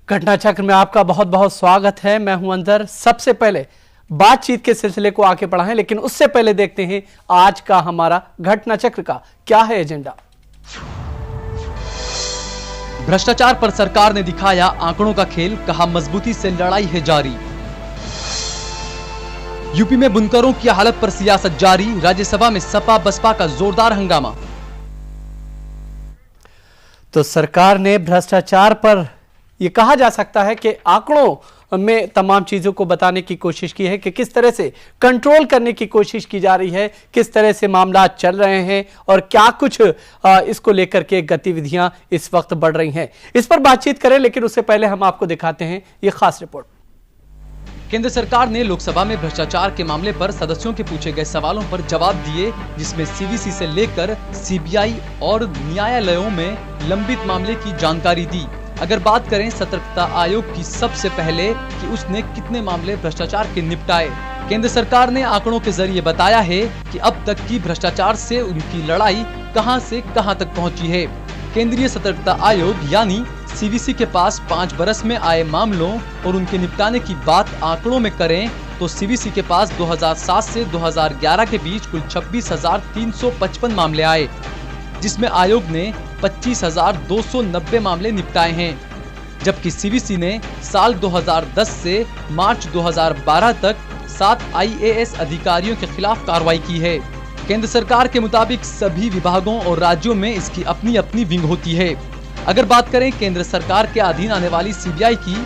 घटनाचक्र में आपका बहुत बहुत स्वागत है। मैं हूं अंदर। सबसे पहले बातचीत के सिलसिले को आगे बढ़ाएं, लेकिन उससे पहले देखते हैं आज का हमारा घटनाचक्र का क्या है एजेंडा। भ्रष्टाचार पर सरकार ने दिखाया आंकड़ों का खेल, कहा मजबूती से लड़ाई है जारी। यूपी में बुनकरों की हालत पर सियासत जारी, राज्यसभा में सपा बसपा का जोरदार हंगामा। तो सरकार ने भ्रष्टाचार पर यह कहा जा सकता है कि आंकड़ों में तमाम चीजों को बताने की कोशिश की है कि किस तरह से कंट्रोल करने की कोशिश की जा रही है, किस तरह से मामला चल रहे हैं और क्या कुछ इसको लेकर के गतिविधियां इस वक्त बढ़ रही हैं। इस पर बातचीत करें, लेकिन उससे पहले हम आपको दिखाते हैं ये खास रिपोर्ट। केंद्र सरकार ने लोकसभा में भ्रष्टाचार के मामले पर सदस्यों के पूछे गए सवालों पर जवाब दिए, जिसमें सीवीसी से लेकर सीबीआई और न्यायालयों में लंबित मामले की जानकारी दी। अगर बात करें सतर्कता आयोग की, सबसे पहले कि उसने कितने मामले भ्रष्टाचार के निपटाए। केंद्र सरकार ने आंकड़ों के जरिए बताया है कि अब तक की भ्रष्टाचार से उनकी लड़ाई कहां से कहां तक पहुंची है। केंद्रीय सतर्कता आयोग यानी सीवीसी के पास 5 बरस में आए मामलों और उनके निपटाने की बात आंकड़ों में करें तो सीवीसी के पास 2007 से 2011 के बीच कुल 26,355 मामले आए, जिसमें आयोग ने 25,290 मामले निपटाए हैं, जबकि सीवीसी ने साल 2010 से मार्च 2012 तक 7 IAS अधिकारियों के खिलाफ कार्रवाई की है। केंद्र सरकार के मुताबिक सभी विभागों और राज्यों में इसकी अपनी अपनी विंग होती है। अगर बात करें केंद्र सरकार के अधीन आने वाली सीबीआई की,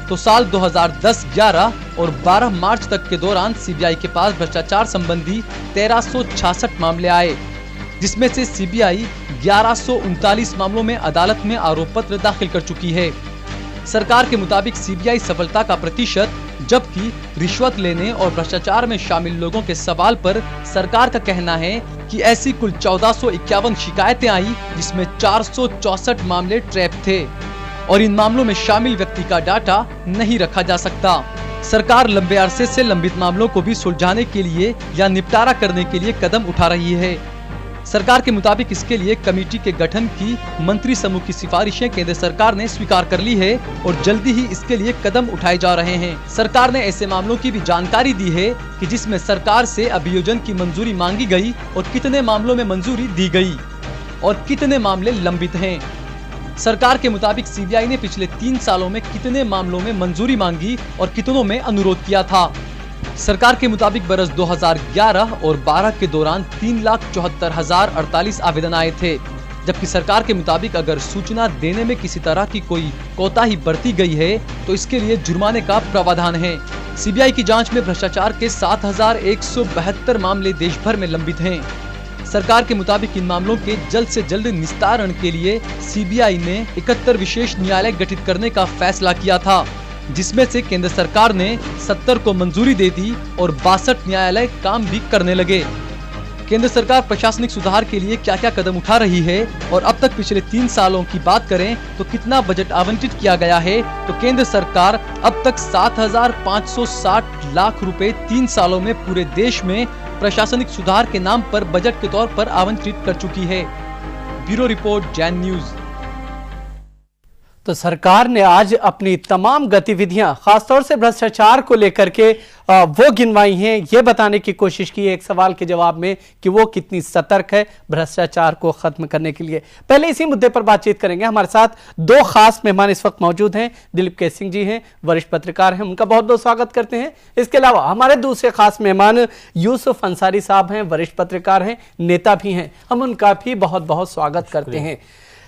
तो साल 2010, 11 और 12 मार्च तक के दौरान सीबीआई के पास भ्रष्टाचार संबंधी 1366 मामले आए, जिसमें से सीबीआई 1139 मामलों में अदालत में आरोप पत्र दाखिल कर चुकी है। सरकार के मुताबिक सीबीआई सफलता का प्रतिशत, जबकि रिश्वत लेने और भ्रष्टाचार में शामिल लोगों के सवाल पर सरकार का कहना है कि ऐसी कुल 1451 शिकायतें आई, जिसमें 464 मामले ट्रैप थे और इन मामलों में शामिल व्यक्ति का डाटा नहीं रखा जा सकता। सरकार लंबे अरसे से लंबित मामलों को भी सुलझाने के लिए या निपटारा करने के लिए कदम उठा रही है। सरकार के मुताबिक इसके लिए कमेटी के गठन की मंत्री समूह की सिफारिशें केंद्र सरकार ने स्वीकार कर ली है और जल्दी ही इसके लिए कदम उठाए जा रहे हैं। सरकार ने ऐसे मामलों की भी जानकारी दी है कि जिसमें सरकार से अभियोजन की मंजूरी मांगी गई और कितने मामलों में मंजूरी दी गई और कितने मामले लंबित हैं। सरकार के मुताबिक सीबीआई ने पिछले 3 सालों में कितने मामलों में मंजूरी मांगी और कितनों में अनुरोध किया था। सरकार के मुताबिक बरस 2011 और 12 के दौरान 3,74,048 आवेदन आए थे, जबकि सरकार के मुताबिक अगर सूचना देने में किसी तरह की कोई कोताही बरती गई है तो इसके लिए जुर्माने का प्रावधान है। सीबीआई की जांच में भ्रष्टाचार के 7,172 मामले देश भर में लंबित हैं। सरकार के मुताबिक इन मामलों के जल्द से जल्द निस्तारण के लिए सीबीआई ने 71 विशेष न्यायालय गठित करने का फैसला किया था, जिसमें से केंद्र सरकार ने 70 को मंजूरी दे दी और 62 न्यायालय काम भी करने लगे। केंद्र सरकार प्रशासनिक सुधार के लिए क्या क्या कदम उठा रही है और अब तक पिछले 3 सालों की बात करें तो कितना बजट आवंटित किया गया है, तो केंद्र सरकार अब तक 7,560 लाख रुपए 3 सालों में पूरे देश में प्रशासनिक सुधार के नाम पर बजट के तौर पर आवंटित कर चुकी है। Bureau report, Jain news. तो सरकार ने आज अपनी तमाम गतिविधियां खासतौर से भ्रष्टाचार को लेकर के वो गिनवाई हैं, ये बताने की कोशिश की है एक सवाल के जवाब में कि वो कितनी सतर्क है भ्रष्टाचार को खत्म करने के लिए। पहले इसी मुद्दे पर बातचीत करेंगे। हमारे साथ 2 खास मेहमान इस वक्त मौजूद हैं। दिलीप के सिंह जी हैं, वरिष्ठ पत्रकार हैं, उनका बहुत बहुत स्वागत करते हैं। इसके अलावा हमारे दूसरे खास मेहमान यूसुफ अंसारी साहब हैं, वरिष्ठ पत्रकार हैं, नेता भी हैं, हम उनका भी बहुत बहुत स्वागत करते हैं।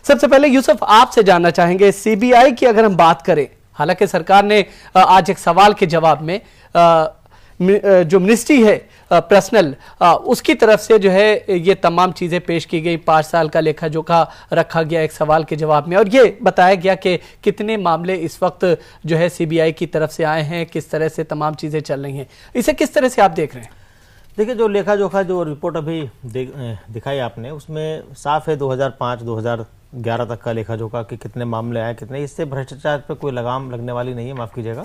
सबसे पहले यूसुफ, आपसे जानना चाहेंगे, सीबीआई की अगर हम बात करें, हालांकि सरकार ने आज एक सवाल के जवाब में जो मिनिस्ट्री है पर्सनल, उसकी तरफ से जो है ये तमाम चीजें पेश की गई, 5 साल का लेखा जोखा रखा गया एक सवाल के जवाब में और ये बताया गया कि कितने मामले इस वक्त जो है सीबीआई की तरफ से आए हैं, किस तरह से तमाम चीजें चल रही हैं। इसे किस तरह से आप देख रहे हैं? देखिए, जो लेखा जोखा जो रिपोर्ट अभी दिखाई आपने, उसमें साफ है 2005-2011 तक का लेखा जोखा कि कितने मामले आए, कितने। इससे भ्रष्टाचार पे कोई लगाम लगने वाली नहीं है, माफ कीजिएगा।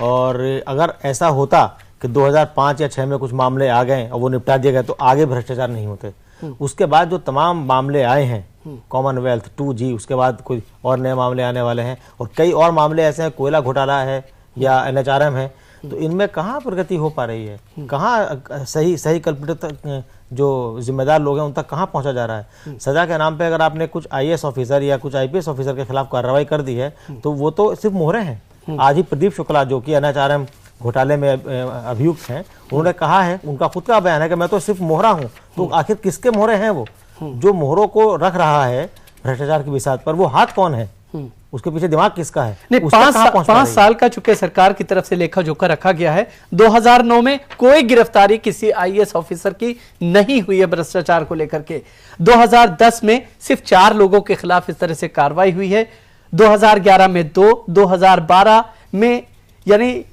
और अगर ऐसा होता कि 2005 या 6 में कुछ मामले आ गए और वो निपटा दिए गए तो आगे भ्रष्टाचार नहीं होते। उसके बाद जो तमाम मामले आए हैं, कॉमनवेल्थ 2G, उसके बाद कोई और नए मामले आने वाले हैं और कई और मामले ऐसे हैं, कोयला घोटाला है या NHRM है, तो इनमें कहाँ प्रगति हो पा रही है, कहाँ सही कल्पित तक जो जिम्मेदार लोग हैं उन तक कहाँ पहुंचा जा रहा है। सजा के नाम पे अगर आपने कुछ IAS ऑफिसर या कुछ IPS ऑफिसर के खिलाफ कार्रवाई कर दी है तो वो तो सिर्फ मोहरे हैं। आज ही प्रदीप शुक्ला जो कि NHRM घोटाले में अभियुक्त हैं, उन्होंने कहा है, उनका खुद का बयान है कि मैं तो सिर्फ मोहरा हूं। तो आखिर किसके मोहरे हैं वो? जो मोहरों को रख रहा है भ्रष्टाचार की बिसात पर, वो हाथ कौन है, उसके पीछे दिमाग किसका है? नहीं, 5 साल का चूंकि सरकार की तरफ से लेखा जोखा रखा गया है, 2009 में कोई गिरफ्तारी किसी IAS ऑफिसर की नहीं हुई है भ्रष्टाचार को लेकर के। 2010 में सिर्फ 4 लोगों के खिलाफ इस तरह से कार्रवाई हुई है, 2011 में 2, 2012 में यानी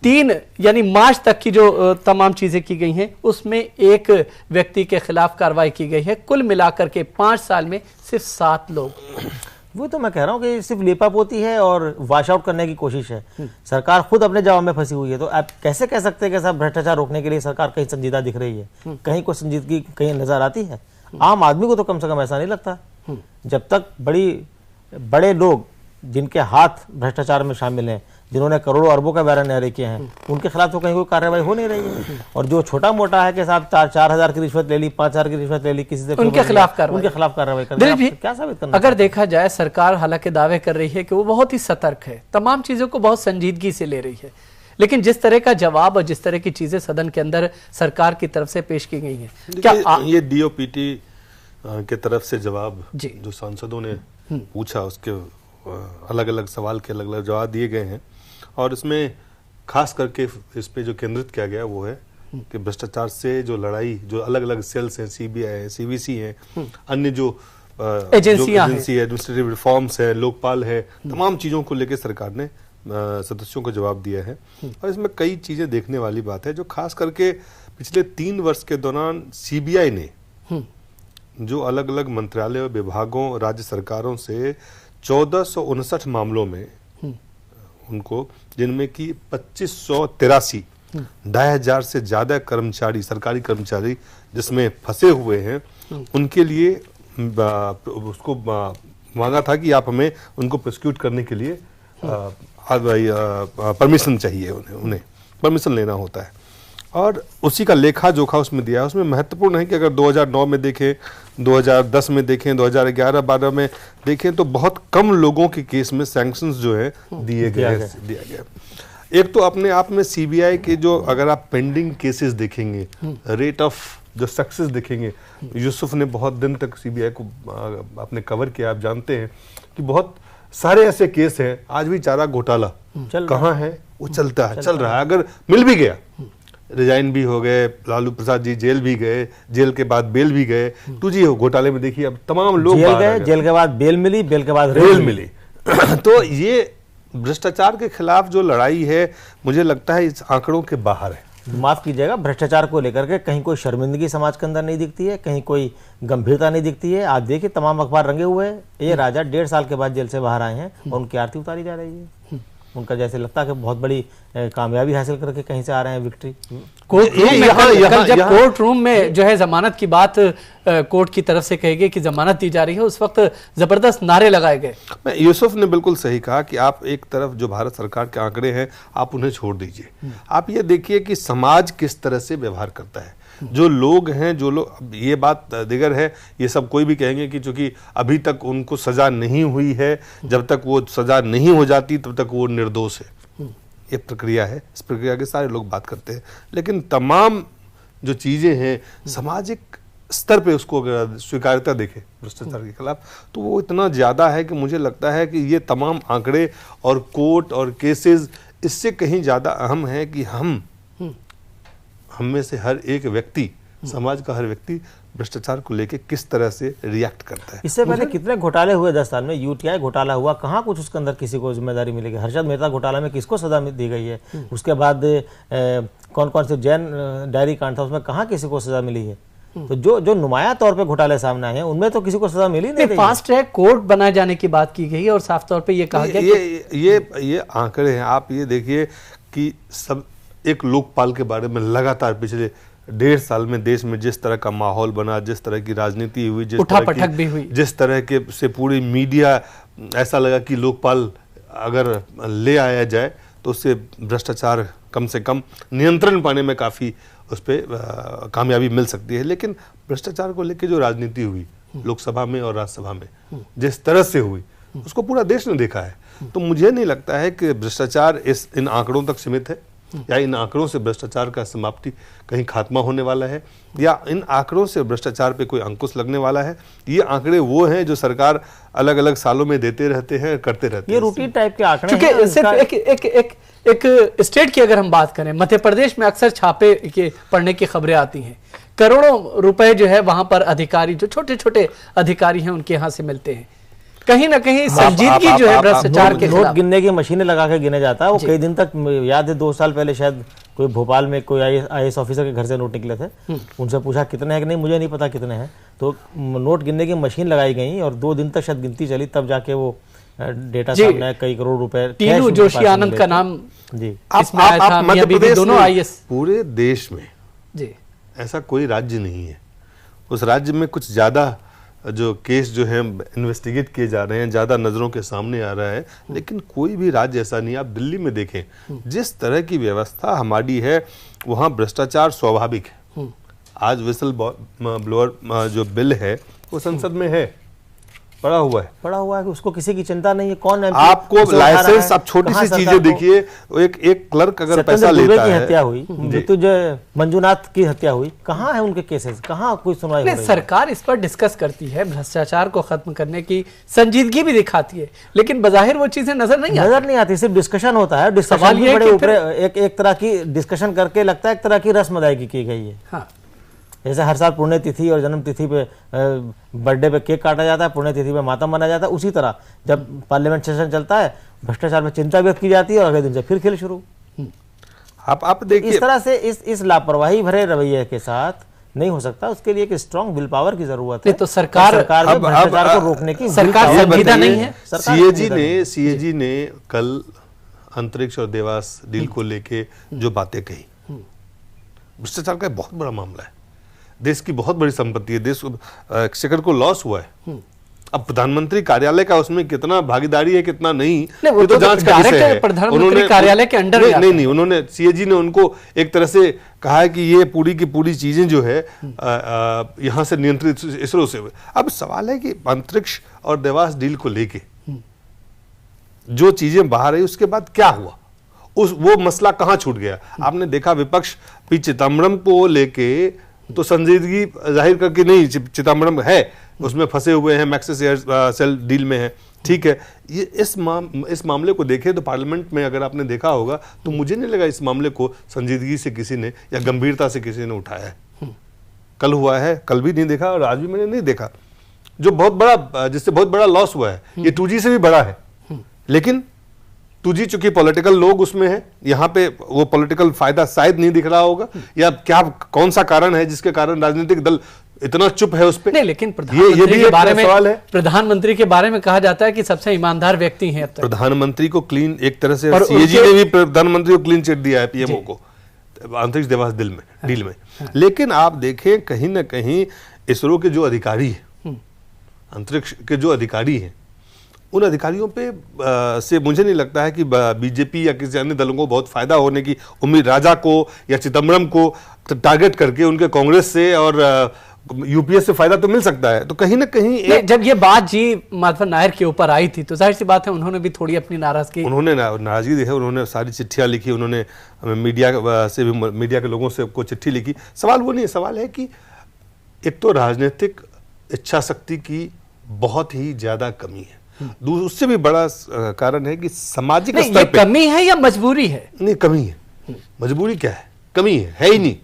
3 यानी मार्च तक की जो तमाम चीजें की गई हैं उसमें 1 व्यक्ति के खिलाफ कार्रवाई की गई है। कुल मिलाकर के 5 साल में सिर्फ 7 लोग। वो तो मैं कह रहा हूँ कि सिर्फ लेपापोती है और वॉश आउट करने की कोशिश है। सरकार खुद अपने जवाब में फंसी हुई है। तो आप कैसे कह सकते हैं कि साहब भ्रष्टाचार रोकने के लिए सरकार कहीं संजीदा दिख रही है? कहीं कोई संजीदगी कहीं नजर आती है? आम आदमी को तो कम से कम ऐसा नहीं लगता। जब तक बड़े लोग जिनके हाथ भ्रष्टाचार में शामिल हैं, जिन्होंने करोड़ों अरबों का बैरन न्यारे किए हैं, उनके खिलाफ तो कहीं कोई कार्रवाई हो नहीं रही है। और जो छोटा मोटा है कि साहब 4,000 की रिश्वत ले ली, 5,000 की रिश्वत ले ली, किसी से उनके खिलाफ कार्रवाई करनी, क्या साबित करना? अगर देखा जाए, सरकार हालांकि दावे कर रही है कि वो बहुत ही सतर्क है, तमाम चीजों को बहुत संजीदगी से ले रही है, लेकिन जिस तरह का जवाब और जिस तरह की चीजें सदन के अंदर सरकार की तरफ से पेश की गई हैं, क्या ये DOPT के तरफ से जवाब जो सांसदों ने पूछा, उसके अलग अलग सवाल के अलग अलग जवाब दिए गए हैं। और इसमें खास करके इस पे जो केंद्रित किया गया वो है कि भ्रष्टाचार से जो लड़ाई, जो अलग अलग सेल्स हैं, CBI है, CVC है, अन्य जो एजेंसी है, एडमिनिस्ट्रेटिव रिफॉर्म्स है, लोकपाल है, तमाम चीजों को लेकर सरकार ने सदस्यों को जवाब दिया है। और इसमें कई चीजें देखने वाली बात है, जो खास करके पिछले 3 वर्ष के दौरान CBI ने जो अलग अलग मंत्रालयों, विभागों, राज्य सरकारों से 1459 मामलों में उनको, जिनमें कि 2583 2,500 से ज्यादा कर्मचारी, सरकारी कर्मचारी जिसमें फंसे हुए हैं, उनके लिए उसको मांगा था कि आप हमें उनको प्रोसिक्यूट करने के लिए परमिशन चाहिए, उन्हें परमिशन लेना होता है। और उसी का लेखा जोखा उसमें दिया है। उसमें महत्वपूर्ण है कि अगर 2009 में देखें, 2010 में देखें, 2011-12 में देखें, तो बहुत कम लोगों के केस में सैंक्शंस जो है दिया गया। एक तो अपने आप में CBI के जो, अगर आप पेंडिंग केसेस देखेंगे, रेट ऑफ जो सक्सेस देखेंगे, यूसुफ ने बहुत दिन तक CBI को आपने कवर किया, आप जानते हैं कि बहुत सारे ऐसे केस हैं, आज भी चारा घोटाला कहाँ है, वो चल रहा है। अगर मिल भी गया, रिजाइन भी हो गए, लालू प्रसाद जी जेल भी गए, जेल के बाद बेल भी गए, 2G घोटाले में देखिए अब तमाम लोग जेल गए, जेल के बाद बेल मिली, बेल के बाद रेल मिली। तो ये भ्रष्टाचार के खिलाफ जो लड़ाई है, मुझे लगता है इस आंकड़ों के बाहर है। माफ कीजिएगा, भ्रष्टाचार को लेकर के कहीं कोई शर्मिंदगी समाज के अंदर नहीं दिखती है, कहीं कोई गंभीरता नहीं दिखती है। आप देखिए तमाम अखबार रंगे हुए हैं, ये राजा 1.5 साल के बाद जेल से बाहर आए हैं और उनकी आरती उतारी जा रही है। उनका जैसे लगता है कि बहुत बड़ी कामयाबी हासिल करके कहीं से आ रहे हैं, विक्ट्री। कोर्ट रूम में जो है जमानत की बात कोर्ट की तरफ से कही गई कि जमानत दी जा रही है, उस वक्त जबरदस्त नारे लगाए गए। यूसुफ ने बिल्कुल सही कहा कि आप एक तरफ जो भारत सरकार के आंकड़े हैं, आप उन्हें छोड़ दीजिए, आप ये देखिए कि समाज किस तरह से व्यवहार करता है। जो लोग हैं, जो लोग, ये बात दिगर है, ये सब कोई भी कहेंगे कि चूंकि अभी तक उनको सजा नहीं हुई है, जब तक वो सजा नहीं हो जाती तब तक वो निर्दोष है। ये प्रक्रिया है, इस प्रक्रिया के सारे लोग बात करते हैं, लेकिन तमाम जो चीजें हैं सामाजिक स्तर पे उसको अगर स्वीकार्यता देखें भ्रष्टाचार के खिलाफ, तो वो इतना ज्यादा है कि मुझे लगता है कि ये तमाम आंकड़े और कोर्ट और केसेस इससे कहीं ज्यादा अहम है कि हम में से हर एक व्यक्ति, समाज का हर व्यक्ति भ्रष्टाचार को लेके किस तरह से रिएक्ट करता है। इससे पहले कितने घोटाले हुए 10 साल में? UTI घोटाला हुआ, कहाँ कुछ उसके अंदर किसी को जिम्मेदारी मिलेगी? हर्षद मेहता घोटाला में किसको सजा दी गई है? उसके बाद कौन कौन से जैन डायरी कांड था, उसमें कहाँ किसी को सजा मिली है? तो जो नुमाया तौर पे घोटाले सामने आए हैं उनमें तो किसी को सजा मिली नहीं। फास्ट ट्रैक कोर्ट बनाए जाने की बात की गई और साफ तौर पे ये कहा गया ये आंकड़े हैं। आप ये देखिए कि सब एक लोकपाल के बारे में लगातार पिछले 1.5 साल में देश में जिस तरह का माहौल बना, जिस तरह की राजनीति हुई, उठापटक भी हुई, जिस तरह के से पूरी मीडिया, ऐसा लगा कि लोकपाल अगर ले आया जाए तो उससे भ्रष्टाचार कम से कम नियंत्रण पाने में काफ़ी उस पर कामयाबी मिल सकती है। लेकिन भ्रष्टाचार को लेकर जो राजनीति हुई लोकसभा में और राज्यसभा में जिस तरह से हुई, उसको पूरा देश ने देखा है। तो मुझे नहीं लगता है कि भ्रष्टाचार इन आंकड़ों तक सीमित है, या इन आंकड़ों से भ्रष्टाचार का समाप्ति कहीं खात्मा होने वाला है, या इन आंकड़ों से भ्रष्टाचार पे कोई अंकुश लगने वाला है। ये आंकड़े वो हैं जो सरकार अलग अलग सालों में देते रहते हैं, करते रहते हैं। ये रूटीन टाइप के आंकड़े हैं। क्योंकि सिर्फ एक स्टेट की अगर हम बात करें, मध्य प्रदेश में अक्सर छापे के पड़ने की खबरें आती हैं, करोड़ों रुपए जो है वहां पर अधिकारी, जो छोटे छोटे अधिकारी हैं, उनके यहां से मिलते हैं। कहीं ना कहीं संजीदगी जो है भ्रष्टाचार के नोट गिनने की मशीनें लगा के गिने जाता है। वो कई दिन तक, याद है 2 साल पहले शायद कोई भोपाल में कोई IAS ऑफिसर के घर से नोट निकले थे, उनसे पूछा कितने हैं कि नहीं मुझे नहीं पता कितने हैं, तो नोट गिनने की मशीन लगाई गई और 2 दिन तक शायद गिनती चली, तब जाके वो डेटा सामने आया, कई करोड़ रुपए। टीनू जोशी आनंद का नाम जी आप मध्य प्रदेश दोनों IAS, पूरे देश में जी ऐसा कोई राज्य नहीं है, उस राज्य में कुछ ज्यादा जो केस जो है इन्वेस्टिगेट किए जा रहे हैं, ज्यादा नजरों के सामने आ रहा है, लेकिन कोई भी राज्य ऐसा नहीं। आप दिल्ली में देखें, जिस तरह की व्यवस्था हमारी है वहां भ्रष्टाचार स्वाभाविक है। आज विसल ब्लोअर जो बिल है वो संसद में है, पड़ा हुआ है कि उसको किसी की चिंता नहीं है। कौन आपको लाइसेंस, आप छोटी सी चीजें देखिए, एक क्लर्क अगर पैसा लेता है, हत्या हुई, मृत्युंजय मंजूनाथ की हत्या हुई, कहाँ है उनके केसेस, कहाँ कोई सुनवाई हो रही है? सरकार इस पर डिस्कस करती है, भ्रष्टाचार को खत्म करने की संजीदगी भी दिखाती है, लेकिन बजाहिर वो चीजें नजर नहीं आती, सिर्फ डिस्कशन होता है। डिस्कशन भी बड़े ऊपर एक तरह की डिस्कशन करके लगता है एक तरह की रस्म अदायगी की गई है। हाँ, जैसे हर साल पुण्यतिथि और जन्म तिथि पे, बर्थडे पे केक काटा जाता है, पुण्यतिथि पे मातम मनाया जाता है, उसी तरह जब पार्लियामेंट सेशन चलता है भ्रष्टाचार में चिंता व्यक्त की जाती है और अगले दिन से फिर खेल शुरू। आप देखिए, इस तरह से इस लापरवाही भरे रवैये के साथ नहीं हो सकता। उसके लिए एक स्ट्रॉन्ग विल पावर की जरूरत है। तो सरकार भ्रष्टाचार को रोकने की सरकार संजीदा नहीं है। सीएजी ने कल अंतरिक्ष और देवास डील को लेके जो बातें कही, भ्रष्टाचार का बहुत बड़ा मामला है, देश की बहुत बड़ी संपत्ति है, देश एक्सचेकर को लॉस हुआ है। अब प्रधानमंत्री कार्यालय का उसमें कितना भागीदारी है कितना नहीं, वो तो जांच का विषय है। प्रधानमंत्री कार्यालय के अंडर नहीं, उन्होंने सीएजी ने उनको एक तरह से कहा है कि ये पूरी की पूरी चीजें जो है यहां से नियंत्रित इसरो से हुए। अब सवाल है कि अंतरिक्ष और देवास डील को लेके जो चीजें बाहर आई उसके बाद क्या हुआ, वो मसला कहां छूट गया? आपने देखा विपक्ष पी चिदम्बरम को लेके तो संजीदगी जाहिर करके नहीं, चिदम्बरम है उसमें फंसे हुए हैं, मैक्सिस सेल डील में है, ठीक है। ये इस मामले को देखें तो पार्लियामेंट में अगर आपने देखा होगा तो मुझे नहीं लगा इस मामले को संजीदगी से किसी ने या गंभीरता से किसी ने उठाया है। कल हुआ है, कल भी नहीं देखा और आज भी मैंने नहीं देखा, जो बहुत बड़ा, जिससे बहुत बड़ा लॉस हुआ है। ये 2G से भी बड़ा है, लेकिन 2G चूंकि पॉलिटिकल लोग उसमें है, यहाँ पे वो पॉलिटिकल फायदा शायद नहीं दिख रहा होगा, या क्या कौन सा कारण है जिसके कारण राजनीतिक दल इतना चुप है उस पे? नहीं, लेकिन प्रधानमंत्री के बारे में सवाल है। प्रधानमंत्री के बारे में कहा जाता है कि सबसे ईमानदार व्यक्ति हैं अब तक। प्रधानमंत्री को क्लीन, एक तरह से सीएजी ने भी प्रधानमंत्री को क्लीन चिट दिया है पीएमओ को अंतरिक्ष देवास डील में। लेकिन आप देखें कहीं ना कहीं इसरो के जो अधिकारी हैं, अंतरिक्ष के जो अधिकारी हैं, उन अधिकारियों पे से मुझे नहीं लगता है कि बीजेपी या किसी अन्य दलों को बहुत फायदा होने की उम्मीद, राजा को या चिदम्बरम को टारगेट करके उनके कांग्रेस से और यूपीएस से फायदा तो मिल सकता है। तो कहीं ना कहीं जब ये बात जी माधवन नायर के ऊपर आई थी तो जाहिर सी बात है उन्होंने भी थोड़ी अपनी नाराजगी देखी, उन्होंने सारी चिट्ठियां लिखी, उन्होंने मीडिया से भी, मीडिया के लोगों से को चिट्ठी लिखी। सवाल वो नहीं, सवाल है कि एक तो राजनीतिक इच्छा शक्ति की बहुत ही ज्यादा कमी है, उससे भी बड़ा कारण है कि सामाजिक स्तर पे कमी है या मजबूरी है? नहीं, कमी है। मजबूरी क्या है? कमी है ही नहीं।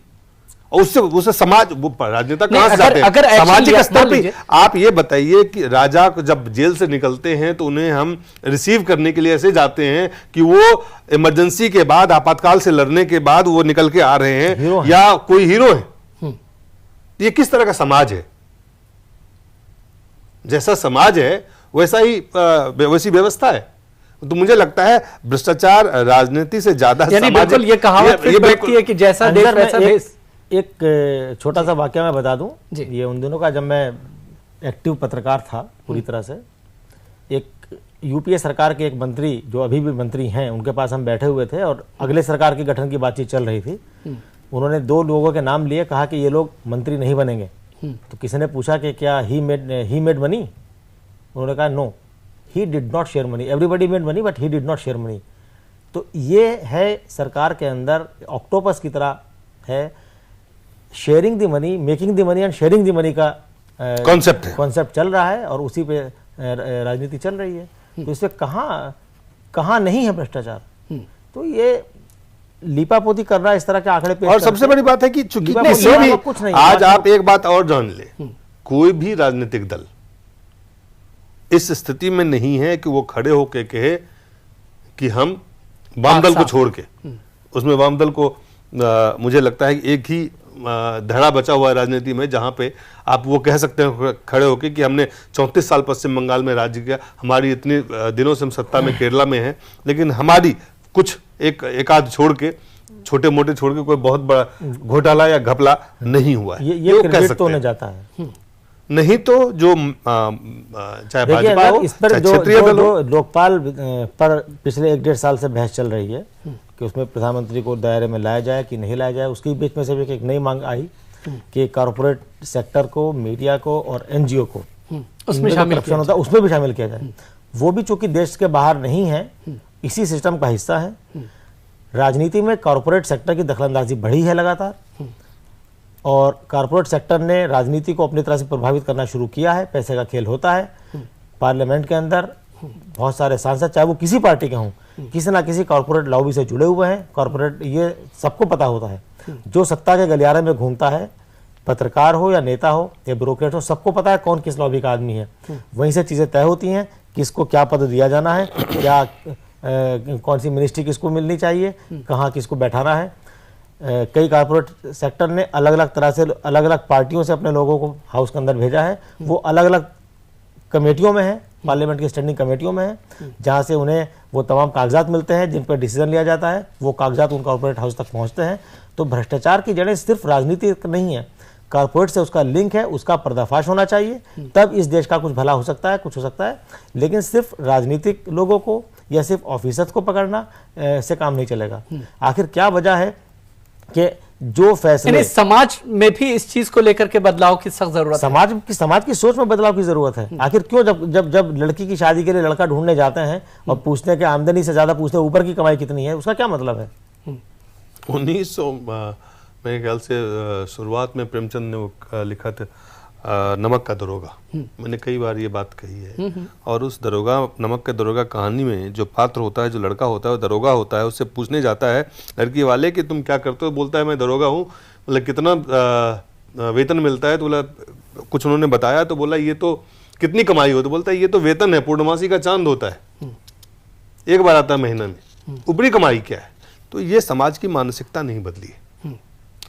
और उससे समाज, वो राजनेता कहां से जाते हैं? सामाजिक स्तर पे आप ये बताइए कि राजा को जब जेल से निकलते हैं तो उन्हें हम रिसीव करने के लिए ऐसे जाते हैं कि वो इमरजेंसी के बाद, आपातकाल से लड़ने के बाद वो निकल के आ रहे हैं या कोई हीरो है। ये किस तरह का समाज है? जैसा समाज है वैसी व्यवस्था है। तो मुझे लगता है भ्रष्टाचार राजनीति से ज्यादा बिल्कुल ये कहावत फिट बैठती है कि जैसा देश वैसा भेष। एक छोटा सा वाकया मैं बता दूं, जी। ये उन दिनों का जब मैं एक्टिव पत्रकार था पूरी तरह से। एक यूपीए सरकार के एक मंत्री जो अभी भी मंत्री हैं, उनके पास हम बैठे हुए थे और अगले सरकार के गठन की बातचीत चल रही थी। उन्होंने 2 लोगों के नाम लिए, कहा कि ये लोग मंत्री नहीं बनेंगे। तो किसी ने पूछा कि क्या ही मेड मनी? उन्होंने कहा no, he did not share money. Everybody made money but he did not share money. तो ये है सरकार के अंदर ऑक्टोपस की तरह है, sharing the money, making the money and sharing the money का कॉन्सेप्ट चल रहा है और उसी पे राजनीति चल रही है। तो इसमें कहाँ नहीं है भ्रष्टाचार? तो ये लीपापोती कर रहा है इस तरह के आंकड़े पे। और सबसे बड़ी बात है कि चूंकि कुछ नहीं, आज आप एक बात और जान ले, कोई भी राजनीतिक दल इस स्थिति में नहीं है कि वो खड़े होकर कहे कि हम वाम दल को छोड़ के, उसमें वाम दल को मुझे लगता है कि एक ही धड़ा बचा हुआ है राजनीति में जहां पे आप वो कह सकते हैं खड़े होकर कि हमने 34 साल पश्चिम बंगाल में राज्य किया, हमारी इतने दिनों से हम सत्ता में केरला में हैं, लेकिन हमारी कुछ एक आध छोड़ के, छोटे मोटे छोड़ के कोई बहुत बड़ा घोटाला या घपला नहीं हुआ है। ये क्रेडिट तो नहीं जाता है। नहीं तो जो चाहे भाजपा हो, इस पर जो लोकपाल पर पिछले 1-1.5 साल से बहस चल रही है कि उसमें प्रधानमंत्री को दायरे में लाया जाए कि नहीं लाया जाए, उसके बीच में से एक नई मांग आई कि कॉर्पोरेट सेक्टर को, मीडिया को और एनजीओ को उसमें शामिल होता है, उसमें भी शामिल किया जाए। वो भी चूंकि देश के बाहर नहीं है, इसी सिस्टम का हिस्सा है। राजनीति में कॉर्पोरेट सेक्टर की दखलंदाजी बढ़ी है लगातार, और कॉर्पोरेट सेक्टर ने राजनीति को अपनी तरह से प्रभावित करना शुरू किया है। पैसे का खेल होता है। पार्लियामेंट के अंदर बहुत सारे सांसद, चाहे वो किसी पार्टी के हों, किसी ना किसी कॉर्पोरेट लॉबी से जुड़े हुए हैं। कॉर्पोरेट, ये सबको पता होता है। जो सत्ता के गलियारे में घूमता है, पत्रकार हो या नेता हो या ब्यूरोक्रेट हो, सबको पता है कौन किस लॉबी का आदमी है। वहीं से चीजें तय होती हैं, किसको क्या पद दिया जाना है, क्या कौन सी मिनिस्ट्री किसको मिलनी चाहिए, कहाँ किसको बैठाना है। कई कॉर्पोरेट सेक्टर ने अलग अलग तरह से, अलग अलग पार्टियों से अपने लोगों को हाउस के अंदर भेजा है। वो अलग अलग कमेटियों में है, पार्लियामेंट की स्टैंडिंग कमेटियों में है, जहां से उन्हें वो तमाम कागजात मिलते हैं जिन पर डिसीजन लिया जाता है। वो कागजात उन कॉर्पोरेट हाउस तक पहुंचते हैं। तो भ्रष्टाचार की जड़ें सिर्फ राजनीति नहीं है, कॉर्पोरेट से उसका लिंक है, उसका पर्दाफाश होना चाहिए, तब इस देश का कुछ भला हो सकता है, कुछ हो सकता है। लेकिन सिर्फ राजनीतिक लोगों को या सिर्फ ऑफिसर्स को पकड़ना से काम नहीं चलेगा। आखिर क्या वजह है कि जो फैसले, समाज में भी इस चीज को लेकर के बदलाव की सख्त जरूरत है। समाज की सोच में बदलाव की जरूरत है। आखिर क्यों जब लड़की की शादी के लिए लड़का ढूंढने जाते हैं और पूछते हैं कि आमदनी से ज्यादा पूछते हैं ऊपर की कमाई कितनी है, उसका क्या मतलब है? 1900 मेरे ख्याल से शुरुआत में प्रेमचंद ने लिखा था नमक का दरोगा। मैंने कई बार ये बात कही है। और उस दरोगा, नमक के दरोगा कहानी में जो पात्र होता है, जो लड़का होता है, वो दरोगा होता है, उससे पूछने जाता है लड़की वाले कि तुम क्या करते हो। बोलता है मैं दरोगा हूँ। मतलब कितना वेतन मिलता है? तो बोला कुछ उन्होंने बताया। तो बोला ये तो कितनी कमाई हो? तो बोलता है ये तो वेतन है, पूर्णमासी का चांद होता है, एक बार आता है महीना में, ऊपरी कमाई क्या है? तो ये समाज की मानसिकता नहीं बदली है।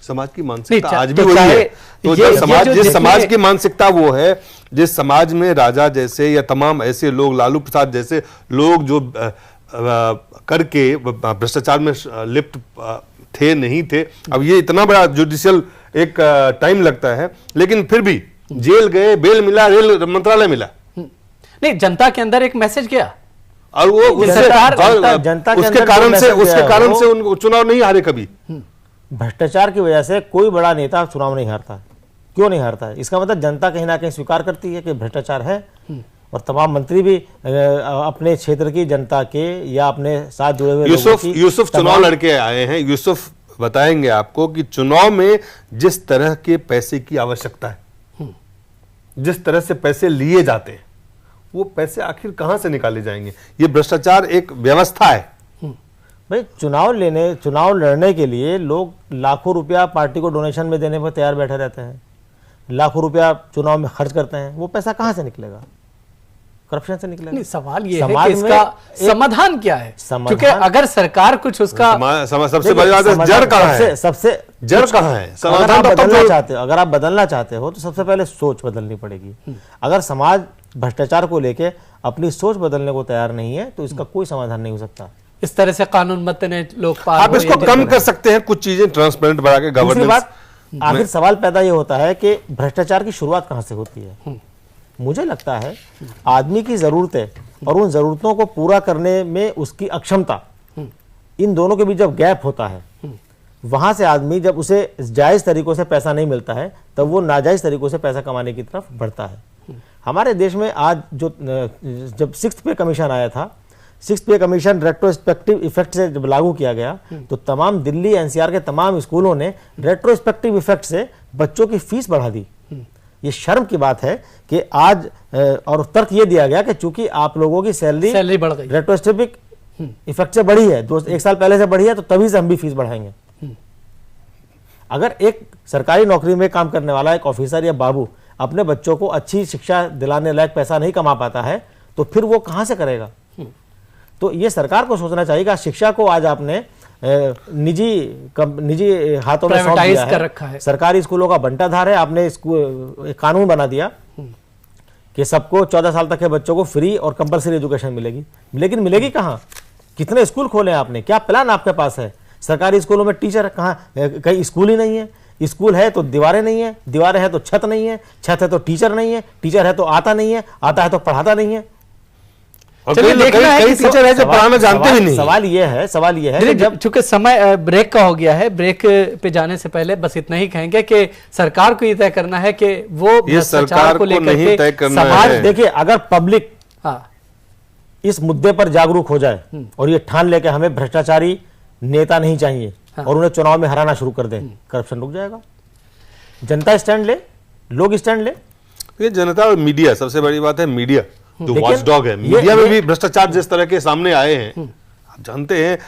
समाज की मानसिकता आज भी वही है। तो जिस समाज की मानसिकता वो है, जिस समाज में राजा जैसे या तमाम ऐसे लोग, लालू प्रसाद जैसे लोग जो करके भ्रष्टाचार में लिप्त थे, नहीं थे। अब ये इतना बड़ा जुडिशियल एक टाइम लगता है, लेकिन फिर भी जेल गए, बेल मिला, रेल मंत्रालय मिला। नहीं, जनता के अंदर एक मैसेज गया और वो उसके कारण से उनको चुनाव नहीं हारे कभी। भ्रष्टाचार की वजह से कोई बड़ा नेता चुनाव नहीं हारता। क्यों नहीं हारता है? इसका मतलब जनता कहीं ना कहीं स्वीकार करती है कि भ्रष्टाचार है। और तमाम मंत्री भी अपने क्षेत्र की जनता के या अपने साथ जुड़े हुए यूसुफ चुनाव लड़के आए हैं। यूसुफ बताएंगे आपको कि चुनाव में जिस तरह के पैसे की आवश्यकता है, जिस तरह से पैसे लिए जाते हैं, वो पैसे आखिर कहां से निकाले जाएंगे? ये भ्रष्टाचार एक व्यवस्था है भाई। चुनाव लड़ने के लिए लोग लाखों रुपया पार्टी को डोनेशन में देने पर तैयार बैठे रहते हैं, लाखों रुपया चुनाव में खर्च करते हैं। वो पैसा कहां से निकलेगा? करप्शन से निकलेगा। नहीं, सवाल ये है कि इसका समाधान क्या है? क्योंकि अगर सरकार कुछ उसका सबसे बड़ी बात है, जड़ कहां है? सबसे जड़ कहां है? समाधान बदलना चाहते हो, अगर आप बदलना चाहते हो तो सबसे पहले सोच बदलनी पड़ेगी। अगर समाज भ्रष्टाचार को लेके अपनी सोच बदलने को तैयार नहीं है तो इसका कोई समाधान नहीं हो सकता। इस तरह से कानून मत ने लोकपाल, आप इसको कम कर सकते हैं, कुछ चीजें ट्रांसपेरेंट बढ़ा के, गवर्नेंस आखिर सवाल पैदा ये होता है कि भ्रष्टाचार की शुरुआत कहां से होती है। मुझे लगता है आदमी की जरूरतें और उन जरूरतों को पूरा करने में उसकी अक्षमता, इन दोनों के बीच जब गैप होता है, वहां से आदमी जब उसे जायज तरीकों से पैसा नहीं मिलता है तब वो नाजायज तरीकों से पैसा कमाने की तरफ बढ़ता है। हमारे देश में आज जब 6th पे कमीशन आया था, 6th पे कमीशन रेट्रोस्पेक्टिव इफेक्ट से जब लागू किया गया तो तमाम दिल्ली एनसीआर के तमाम स्कूलों ने रेट्रोस्पेक्टिव इफेक्ट से बच्चों की फीस बढ़ा दी। ये शर्म की बात है कि आज और तर्क ये दिया गया कि चूंकि आप लोगों की सैलरी बढ़ गई, रेट्रोस्पेक्टिव इफेक्ट से बढ़ी है, 1 साल पहले से बढ़ी है, तो तभी से हम भी फीस बढ़ाएंगे। अगर एक सरकारी नौकरी में काम करने वाला एक ऑफिसर या बाबू अपने बच्चों को अच्छी शिक्षा दिलाने लायक पैसा नहीं कमा पाता है तो फिर वो कहां से करेगा। तो ये सरकार को सोचना चाहिए। शिक्षा को आज आपने निजी हाथों में सौंप दिया कर रखा है। सरकारी स्कूलों का बंटाधार है। आपने एक कानून बना दिया कि सबको 14 साल तक के बच्चों को फ्री और कंपलसरी एजुकेशन मिलेगी, लेकिन मिलेगी कहां? कितने स्कूल खोले आपने? क्या प्लान आपके पास है? सरकारी स्कूलों में टीचर कहां? कहीं स्कूल ही नहीं है। स्कूल है तो दीवारें नहीं है, दीवारें है तो छत नहीं है, छत है तो टीचर नहीं है, टीचर है तो आता नहीं है, आता है तो पढ़ाता नहीं है। और कई टीचर है जो पढ़ाना जानते भी नहीं। सवाल ये है कि जब चूंकि समय ब्रेक का हो गया है, ब्रेक पे जाने से पहले बस इतना ही कहेंगे कि सरकार को ये तय करना है कि वो सरकार को नहीं तय करना है। देखिए, अगर पब्लिक इस मुद्दे पर जागरूक हो जाए और ये ठान ले कि हमें भ्रष्टाचारी नेता नहीं चाहिए और उन्हें चुनाव में हराना शुरू कर दे, करप्शन रुक जाएगा। जनता स्टैंड ले, लोग स्टैंड ले। ये जनता और मीडिया, सबसे बड़ी बात है मीडिया जो वॉचडॉग है। मीडिया में भी भ्रष्टाचार जिस तरह के सामने आए हैं, आप जानते हैं,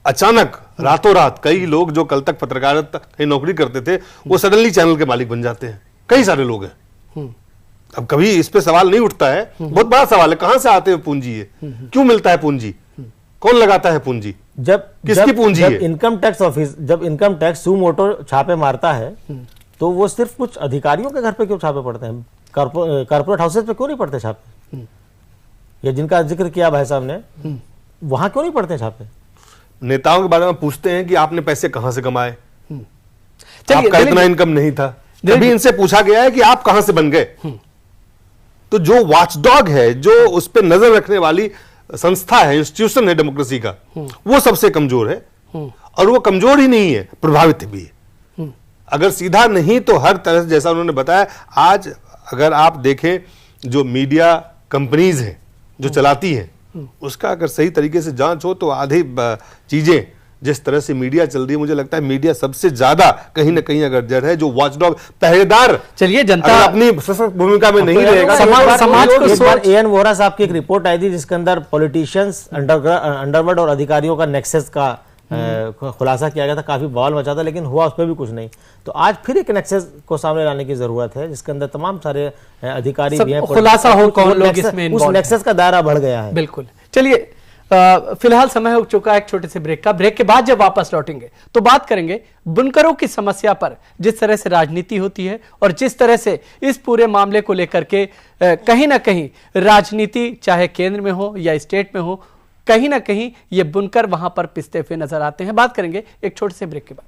अचानक रातों रात कई लोग जो कल तक पत्रकारिता की नौकरी करते थे वो सडनली चैनल के मालिक बन जाते हैं। कई सारे लोग हैं। अब कभी इस पे सवाल नहीं उठता है। बहुत बड़ा सवाल है, कहां से आते हैं पूंजी, है क्यों मिलता है पूंजी, कौन लगाता है पूंजी, किसकी पूंजी है? इनकम टैक्स ऑफिस जब इनकम टैक्स सू मोटो छापे मारता है तो वो सिर्फ कुछ अधिकारियों के घर पे क्यों छापे पड़ते हैं? कारपोरेट हाउसेज पे क्यों नहीं पड़ते छापे? या जिनका जिक्र किया भाई साहब ने, वहां क्यों नहीं पड़ते छापे? नेताओं के बारे में पूछते हैं कि आपने पैसे कहां से कमाए, आपका इतना इनकम नहीं था। कभी इनसे पूछा गया है कि आप कहां से बन गए? तो जो वॉचडॉग है, जो उस पर नजर रखने वाली संस्था है, इंस्टीट्यूशन है डेमोक्रेसी का, वो सबसे कमजोर है। और वो कमजोर ही नहीं है, प्रभावित भी है। अगर सीधा नहीं तो हर तरह से, जैसा उन्होंने बताया, आज अगर आप देखें जो मीडिया कंपनीज हैं जो चलाती हैं, उसका अगर सही तरीके से जांच हो तो आधी चीजें जिस तरह से मीडिया चल रही है, मुझे लगता है मीडिया सबसे ज्यादा कहीं ना कहीं अगर जड़ है, जो वॉचडॉग पहरेदार, चलिए जनता अपनी सशक्त भूमिका में नहीं रहेगा। समाज को इस बार एएन वोहरा साहब की एक रिपोर्ट आई थी जिसके अंदर पॉलिटिशियंस, अंडरवर्ल्ड और अधिकारियों का नेक्सस का खुलासा किया गया था। काफी बवाल मचा था, लेकिन हुआ उस पर भी कुछ नहीं। तो आज फिर एक नेक्सस को सामने लाने की जरूरत है जिसके अंदर तमाम सारे अधिकारी भी हैं, खुलासा हो कौन लोग इसमें उस नेक्सस का दायरा बढ़ गया है। बिल्कुल। चलिए, फिलहाल समय हो चुका है एक छोटे से ब्रेक का। ब्रेक के बाद जब वापस लौटेंगे तो बात करेंगे बुनकरों की समस्या पर, जिस तरह से राजनीति होती है और जिस तरह से इस पूरे मामले को लेकर के कहीं ना कहीं राजनीति, चाहे केंद्र में हो या स्टेट में हो, कहीं ना कहीं ये बुनकर वहां पर पिसते हुए नजर आते हैं। बात करेंगे एक छोटे से ब्रेक के बाद।